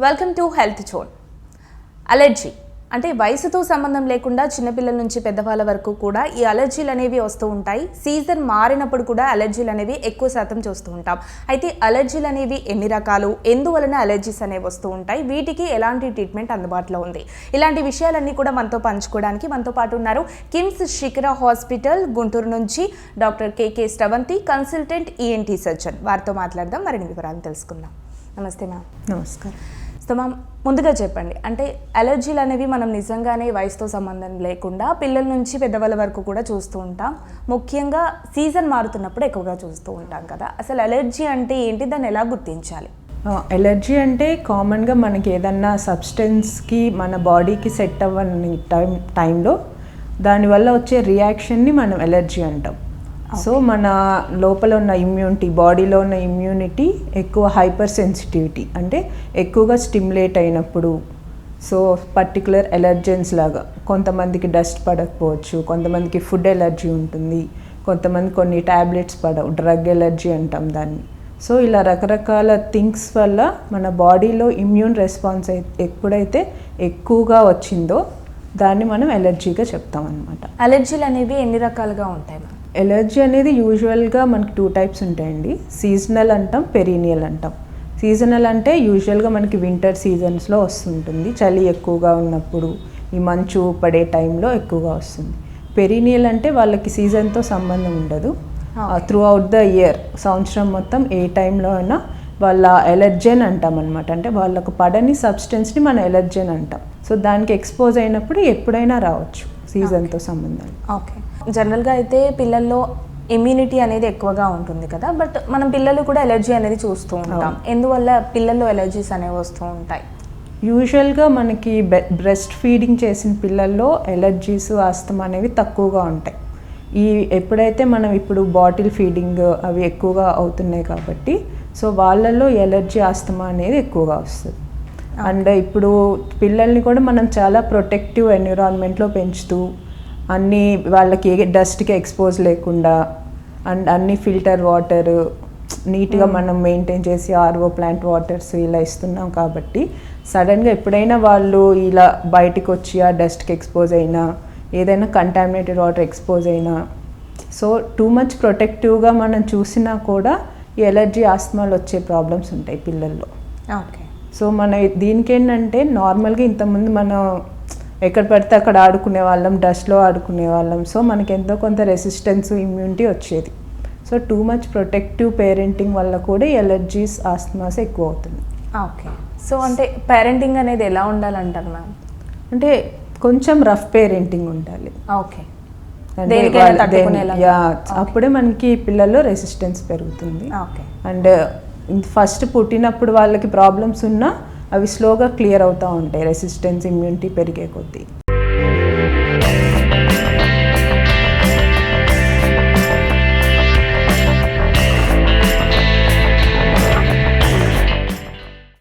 Welcome to health zone. Allergy అంటే వయసుతో సంబంధం లేకుండా చిన్నపిల్లల నుంచి పెద్దవాళ్ళ వరకు కూడా ఈ అలర్జీలు అనేవి వస్తూ ఉంటాయి. సీజన్ మారినప్పుడు కూడా అలర్జీలు అనేవి ఎక్కువ శాతం చూస్తూ ఉంటాం. అయితే అలర్జీలు అనేవి ఎన్ని రకాలు, ఎందువలన అలర్జీస్ అనేవి వస్తూ ఉంటాయి, వీటికి ఎలాంటి ట్రీట్మెంట్ అందుబాటులో ఉంది, ఇలాంటి విషయాలన్నీ కూడా మనతో పంచుకోవడానికి మనతో పాటు ఉన్నారు కిమ్స్ శిఖర హాస్పిటల్ గుంటూరు నుంచి డాక్టర్ కేకే శ్రవంతి, కన్సల్టెంట్ ఈఎన్టీ సర్జన్. వారితో మాట్లాడదాం, మరిన్ని వివరాలు తెలుసుకుందాం. నమస్తే మ్యామ్. నమస్కారం. సో మ్యామ్, ముందుగా చెప్పండి, అంటే అలర్జీలు అనేవి మనం నిజంగానే వయసుతో సంబంధం లేకుండా పిల్లల నుంచి పెద్దవాళ్ళ వరకు కూడా చూస్తూ ఉంటాం. ముఖ్యంగా సీజన్ మారుతున్నప్పుడు ఎక్కువగా చూస్తూ ఉంటాం కదా. అసలు అలర్జీ అంటే ఏంటి, దాన్ని ఎలా గుర్తించాలి? ఎలర్జీ అంటే కామన్గా మనకి ఏదన్నా సబ్స్టెన్స్కి మన బాడీకి సెట్ అవ్వని టైంలో దానివల్ల వచ్చే రియాక్షన్ని మనం ఎలర్జీ అంటాం. సో మన లోపల ఉన్న ఇమ్యూనిటీ, బాడీలో ఉన్న ఇమ్యూనిటీ ఎక్కువ హైపర్ సెన్సిటివిటీ అంటే ఎక్కువగా స్టిమ్యులేట్ అయినప్పుడు, సో పర్టికులర్ ఎలర్జెన్స్ లాగా కొంతమందికి డస్ట్ పడకపోవచ్చు, కొంతమందికి ఫుడ్ ఎలర్జీ ఉంటుంది, కొంతమంది కొన్ని ట్యాబ్లెట్స్ పడవు, డ్రగ్ ఎలర్జీ అంటాం దాన్ని. సో ఇలా రకరకాల థింగ్స్ వల్ల మన బాడీలో ఇమ్యూన్ రెస్పాన్స్ ఎప్పుడైతే ఎక్కువగా వచ్చిందో దాన్ని మనం ఎలర్జీగా చెప్తాం అన్నమాట. అలర్జీలు అనేవి ఎన్ని రకాలుగా ఉంటాయి మ్యామ్? ఎలర్జీ అనేది యూజువల్గా మనకి 2 టైప్స్ ఉంటాయండి. సీజనల్ అంటాం, పెరీనియల్ అంటాం. సీజనల్ అంటే యూజువల్గా మనకి వింటర్ సీజన్స్లో వస్తుంటుంది, చలి ఎక్కువగా ఉన్నప్పుడు, ఈ మంచు పడే టైంలో ఎక్కువగా వస్తుంది. పెరీనియల్ అంటే వాళ్ళకి సీజన్తో సంబంధం ఉండదు, త్రూ అవుట్ ద ఇయర్, సంవత్సరం మొత్తం ఏ టైంలో అయినా వాళ్ళ ఎలర్జెన్ అంటాం అనమాట. అంటే వాళ్ళకు పడని సబ్స్టెన్స్ని మనం ఎలర్జెన్ అంటాం. సో దానికి ఎక్స్పోజ్ అయినప్పుడు ఎప్పుడైనా రావచ్చు, సీజన్తో సంబంధం. ఓకే. జనరల్గా అయితే పిల్లల్లో ఇమ్యూనిటీ అనేది ఎక్కువగా ఉంటుంది కదా, బట్ మనం పిల్లలు కూడా ఎలర్జీ అనేది చూస్తూ ఉంటాం. ఎందువల్ల పిల్లల్లో ఎలర్జీస్ అనేవి వస్తూ ఉంటాయి? యూజువల్గా మనకి బ్రెస్ట్ ఫీడింగ్ చేసిన పిల్లల్లో ఎలర్జీస్, ఆస్తమా అనేవి తక్కువగా ఉంటాయి. ఎప్పుడైతే మనం ఇప్పుడు బాటిల్ ఫీడింగ్ అవి ఎక్కువగా అవుతున్నాయి కాబట్టి సో వాళ్ళల్లో ఎలర్జీ, ఆస్తమా అనేది ఎక్కువగా వస్తుంది. అండ్ ఇప్పుడు పిల్లల్ని కూడా మనం చాలా ప్రొటెక్టివ్ ఎన్విరాన్మెంట్లో పెంచుతూ అన్నీ వాళ్ళకి డస్ట్కి ఎక్స్పోజ్ లేకుండా అండ్ అన్ని ఫిల్టర్ వాటర్ నీట్గా మనం మెయింటైన్ చేసి ఆర్ఓ ప్లాంట్ వాటర్స్ ఇలా ఇస్తున్నాం కాబట్టి సడన్గా ఎప్పుడైనా వాళ్ళు ఇలా బయటకు వచ్చి ఆ డస్ట్కి ఎక్స్పోజ్ అయినా, ఏదైనా కంటామినేటెడ్ వాటర్ ఎక్స్పోజ్ అయినా, సో టూ మచ్ ప్రొటెక్టివ్గా మనం చూసినా కూడా ఈ ఎలర్జీ, ఆస్తమాలు వచ్చే ప్రాబ్లమ్స్ ఉంటాయి పిల్లల్లో. ఓకే. సో మన దీనికి ఏంటంటే నార్మల్గా ఇంతకుముందు మనం ఎక్కడ పడితే అక్కడ ఆడుకునే వాళ్ళం, డస్ట్లో ఆడుకునే వాళ్ళం. సో మనకి ఎంతో కొంత రెసిస్టెన్స్, ఇమ్యూనిటీ వచ్చేది. So too much protective parenting వల్ల కూడా ఎలర్జీస్, ఆస్తమాస్ ఎక్కువ అవుతుంది. ఓకే. సో అంటే పేరెంటింగ్ అనేది ఎలా ఉండాలంటారు మ్యామ్? అంటే కొంచెం రఫ్ పేరెంటింగ్ ఉండాలి. ఓకే. అప్పుడే మనకి పిల్లల్లో రెసిస్టెన్స్ పెరుగుతుంది. ఓకే. అండ్ ఫస్ట్ పుట్టినప్పుడు వాళ్ళకి ప్రాబ్లమ్స్ ఉన్నా అవి స్లోగా క్లియర్ అవుతూ ఉంటాయి రెసిస్టెన్స్, ఇమ్యూనిటీ పెరిగే కొద్దీ.